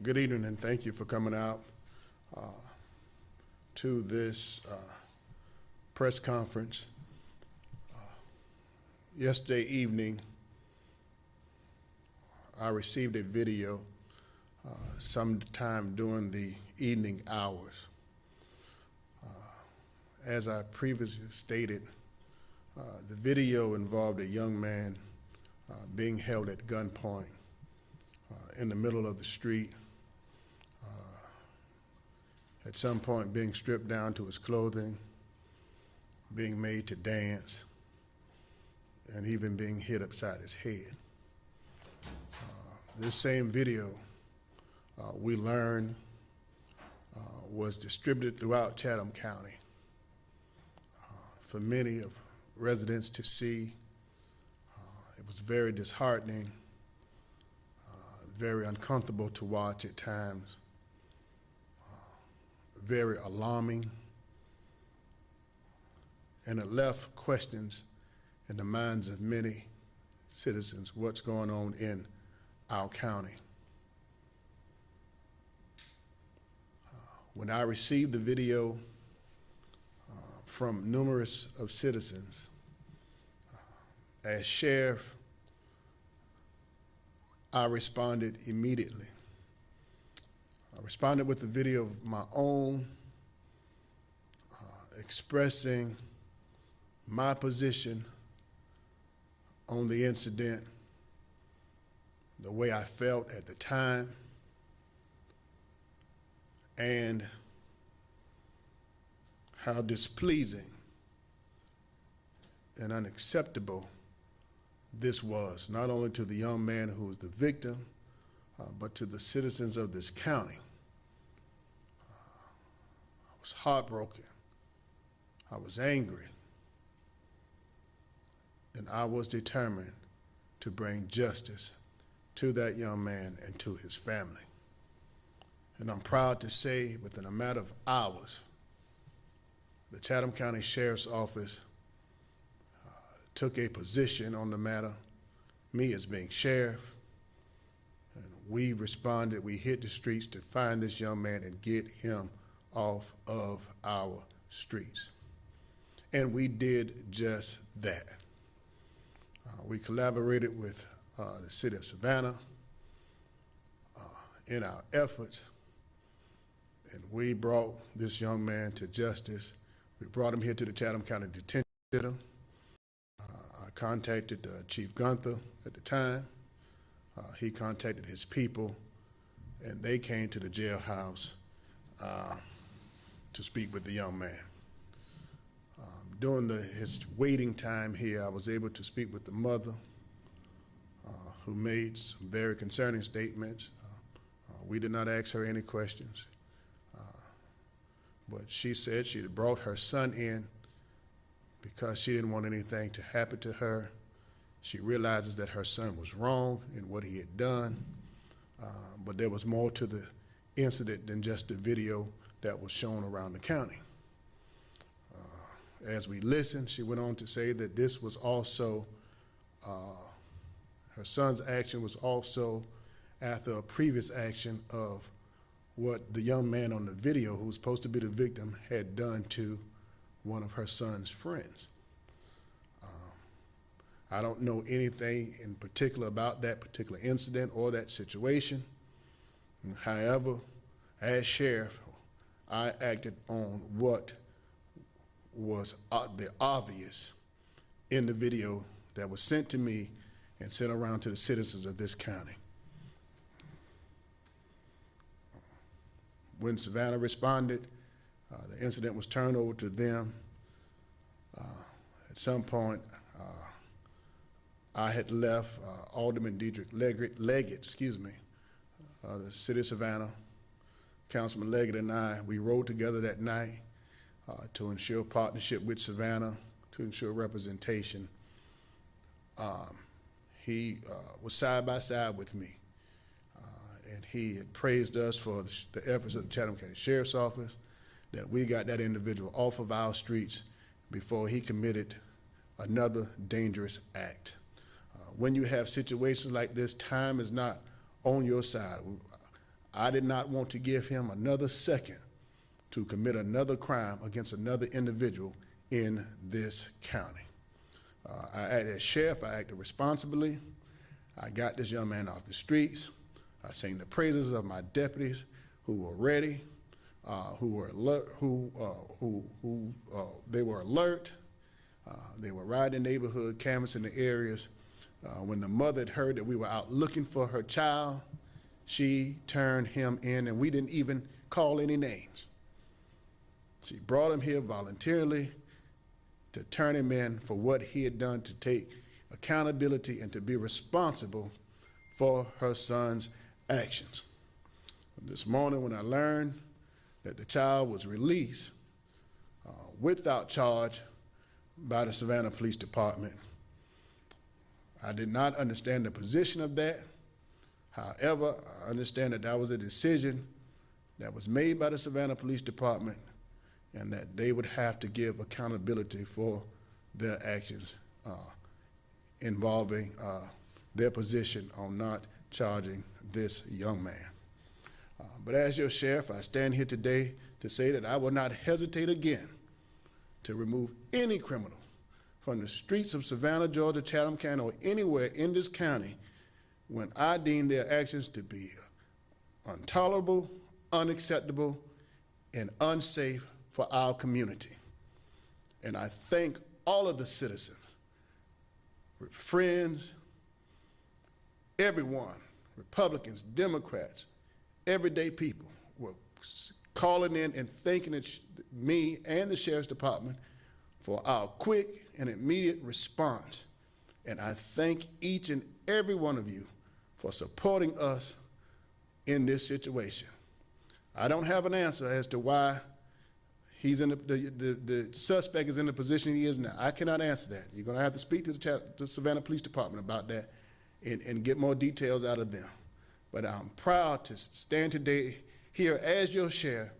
Good evening, and thank you for coming out to this press conference. Yesterday evening, I received a video sometime during the evening hours. As I previously stated, the video involved a young man being held at gunpoint in the middle of the street, at some point being stripped down to his clothing, being made to dance, and even being hit upside his head. This same video, we learned, was distributed throughout Chatham County for many of residents to see. It was very disheartening, very uncomfortable to watch at times, very alarming, and it left questions in the minds of many citizens what's going on in our county. When I received the video from numerous of citizens, as sheriff, I responded immediately. I responded with a video of my own, expressing my position on the incident, the way I felt at the time, and how displeasing and unacceptable this was, not only to the young man who was the victim, but to the citizens of this county. I was heartbroken. I was angry. And I was determined to bring justice to that young man and to his family. And I'm proud to say, within a matter of hours, the Chatham County Sheriff's Office took a position on the matter, me as being sheriff, and we responded. We hit the streets to find this young man and get him off of our streets. And we did just that. We collaborated with the city of Savannah in our efforts, and we brought this young man to justice. We brought him here to the Chatham County Detention Center. I contacted Chief Gunther at the time. He contacted his people, and they came to the jailhouse to speak with the young man. During his waiting time here, I was able to speak with the mother, who made some very concerning statements. We did not ask her any questions, but she said she had brought her son in because she didn't want anything to happen to her. She realizes that her son was wrong in what he had done, but there was more to the incident than just the video that was shown around the county. As we listened, she went on to say that this was also, her son's action was also after a previous action of what the young man on the video, who was supposed to be the victim, had done to one of her son's friends. I don't know anything in particular about that particular incident or that situation. However, as sheriff, I acted on what was the obvious in the video that was sent to me and sent around to the citizens of this county. When Savannah responded, the incident was turned over to them. At some point, I had left Alderman Dedrick Leggett, the city of Savannah. Councilman Leggett and I, we rode together that night to ensure partnership with Savannah, to ensure representation. He was side by side with me, and he had praised us for the efforts of the Chatham County Sheriff's Office, that we got that individual off of our streets before he committed another dangerous act. When you have situations like this, time is not on your side. I did not want to give him another second to commit another crime against another individual in this county. I acted as sheriff, I acted responsibly. I got this young man off the streets. I sang the praises of my deputies who were ready, who were alert, they were alert. They were riding the neighborhood, canvassing the areas. When the mother had heard that we were out looking for her child, she turned him in, and we didn't even call any names. She brought him here voluntarily to turn him in for what he had done, to take accountability and to be responsible for her son's actions. This morning when I learned that the child was released without charge by the Savannah Police Department, I did not understand the position of that. However, I understand that that was a decision that was made by the Savannah Police Department and that they would have to give accountability for their actions involving their position on not charging this young man. But as your sheriff, I stand here today to say that I will not hesitate again to remove any criminal from the streets of Savannah, Georgia, Chatham County, or anywhere in this county when I deem their actions to be intolerable, unacceptable, and unsafe for our community. And I thank all of the citizens, friends, everyone, Republicans, Democrats, everyday people were calling in and thanking me and the Sheriff's Department for our quick and immediate response. And I thank each and every one of you for supporting us in this situation. I don't have an answer as to why he's in the suspect is in the position he is now. I cannot answer that. You're going to have to speak to the Savannah Police Department about that and get more details out of them. But I'm proud to stand today here as your sheriff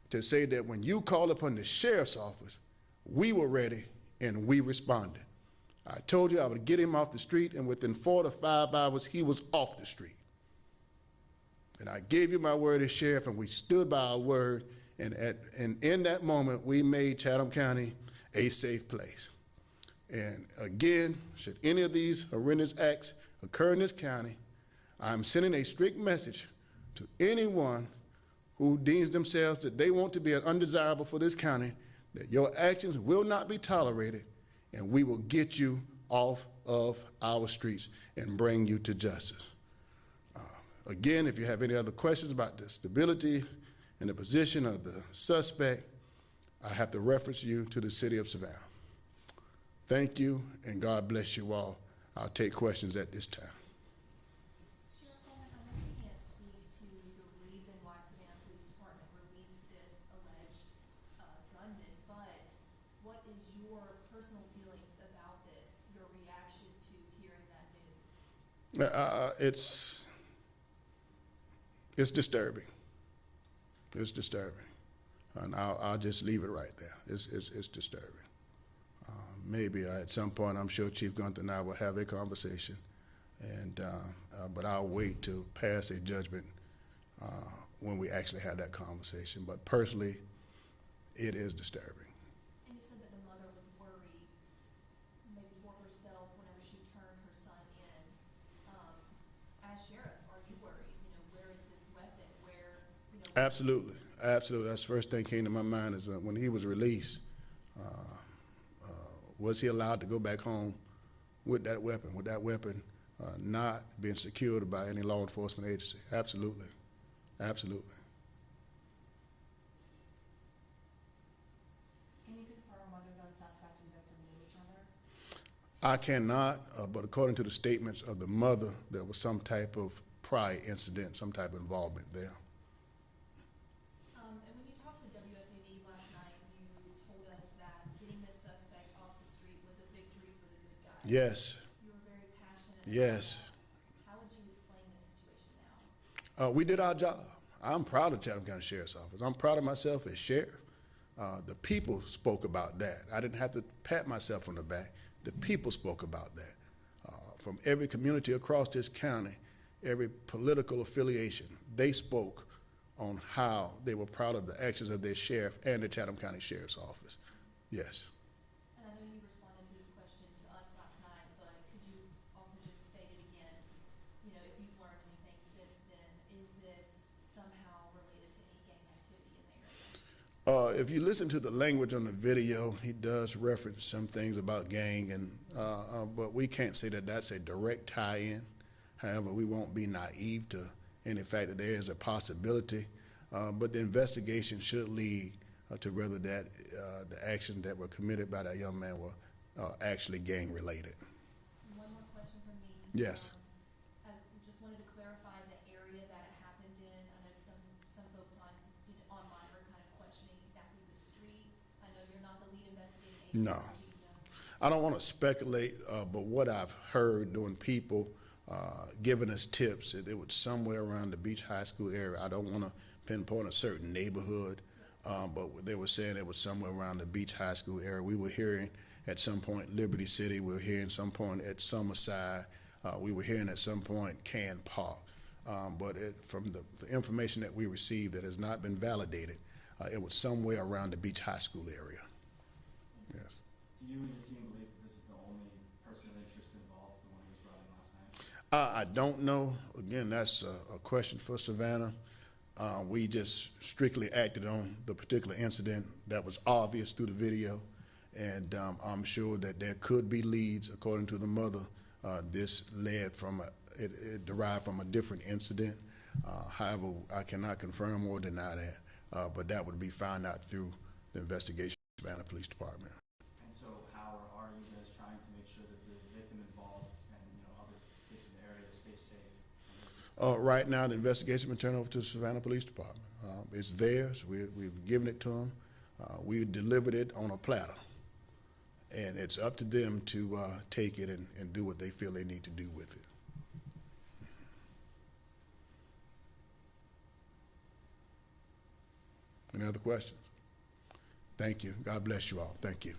to say that when you called upon the sheriff's office, we were ready and we responded. I told you I would get him off the street, and within 4 to 5 hours, he was off the street. And I gave you my word as sheriff, and we stood by our word, and in that moment, we made Chatham County a safe place. And again, should any of these horrendous acts occur in this county, I'm sending a strict message to anyone who deems themselves that they want to be undesirable for this county, that your actions will not be tolerated, and we will get you off of our streets and bring you to justice. Again, if you have any other questions about the stability and the position of the suspect, I have to reference you to the city of Savannah. Thank you, and God bless you all. I'll take questions at this time. It's disturbing. It's disturbing, and I'll just leave it right there. It's disturbing. Maybe at some point, I'm sure Chief Gunther and I will have a conversation, and but I'll wait to pass a judgment when we actually have that conversation. But personally, it is disturbing. And you said that the mother was worried, maybe for herself, whenever she turned her son in. As sheriff, are you worried? You know, where is this weapon? Where, you know? Absolutely, absolutely. That's the first thing came to my mind is when he was released. Was he allowed to go back home with that weapon? With that weapon not being secured by any law enforcement agency? Absolutely, absolutely. Can you confirm whether the suspect and victim knew each other? I cannot, but according to the statements of the mother, there was some type of prior incident, some type of involvement there. And when you talked to WSAV last night, you told us that getting this suspect off the street was a victory for the good guys. Yes. You were very passionate. Yes. How would you explain this situation now? We did our job. I'm proud of Chatham County Sheriff's Office. I'm proud of myself as sheriff. The people spoke about that. I didn't have to pat myself on the back. The people spoke about that. From every community across this county, every political affiliation, they spoke on how they were proud of the actions of their sheriff and the Chatham County Sheriff's Office. Yes. And I know you responded to this question to us last night, but could you also just state it again? You know, if you've learned anything since then, is this somehow related to any gang activity in the area? If you listen to the language on the video, he does reference some things about gang, but we can't say that that's a direct tie-in. However, we won't be naive to any fact that there is a possibility, but the investigation should lead to whether that the actions that were committed by that young man were actually gang-related. One more question from me. Yes. I just wanted to clarify the area that it happened in. I know some folks online were kind of questioning exactly the street. I know you're not the lead investigating agent. No. I don't want to speculate, but what I've heard doing people giving us tips, it was somewhere around the Beach High School area. I don't want to pinpoint a certain neighborhood, but they were saying it was somewhere around the Beach High School area. We were hearing at some point Liberty City. We were hearing some point at Summerside. We were hearing at some point Can Park. But from the information that we received that has not been validated, it was somewhere around the Beach High School area. Yes. Do you and your team believe that this is the only person of interest involved, the one who was brought in last night? I don't know. Again, that's a question for Savannah. We just strictly acted on the particular incident that was obvious through the video, and I'm sure that there could be leads. According to the mother, this led from it derived from a different incident. However, I cannot confirm or deny that, but that would be found out through the investigation of the Savannah Police Department. And so how are you guys trying to make sure that the victim involved and other kids in the area stay safe? Right now, the investigation has been turned over to the Savannah Police Department. It's theirs. We've given it to them. We delivered it on a platter. And it's up to them to take it and do what they feel they need to do with it. Any other questions? Thank you. God bless you all. Thank you.